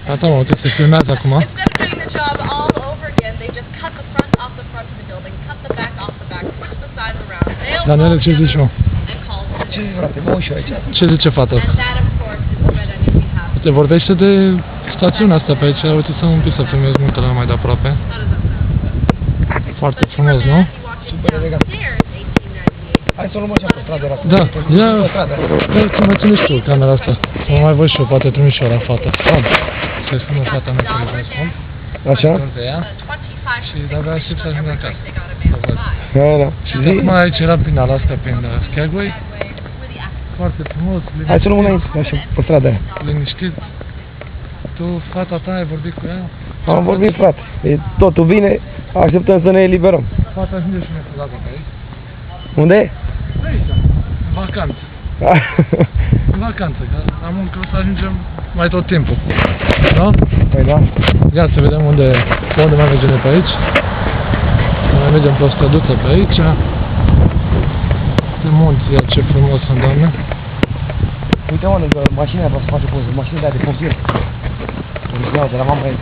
Gata, mă, uite, se filmează acum. Instead of doing the job all over again, they just cut the front off the front of the building, cut the back off the back, switch the sides around. Daniele, ce zici, mă? Ce zici, frate? Mă uși aici. Ce zice fata asta? And that, of course, is the red onion we have. Se vorbește de stațiunea asta pe aici, uite să un pic să filmez muntele mai de aproape. How does that sound? Foarte frumos, nu? Super elegant. Stairs, 1898. Hai să o luăm așa pe stradă, era. Da, ia, să mă ține și tu camera asta. Să mă mai văd și eu, poate trimis și eu la fată. Să-i spun o fata mea că le voi spun. Așa? Unde ea? Și de-abia aștept să ajung acasă. Să văd. Da, da. Și zi? Acum aici era prin Alaska, prin Skagway. Foarte frumos, Hai să luăm înainte, așa, pe strada aia. liniștit. Tu, fata ta, ai vorbit cu ea? Am vorbit, frate. E totul bine, așteptăm să ne eliberăm. Fata ajunge și ne scuzați pe aici. Unde e? Aici, în vacanță. În vacanță, că am că o să ajungem mai tot timpul. Da? Păi da. Ia să vedem unde mai mergem pe aici. Mai mergem pe o străduță pe aici. Pe munți, ia ce frumos sunt, doamne. Uite, mă, lângă mașina, vreau să face poză. Mașina de aia de pompieri. Original, de la mama ei.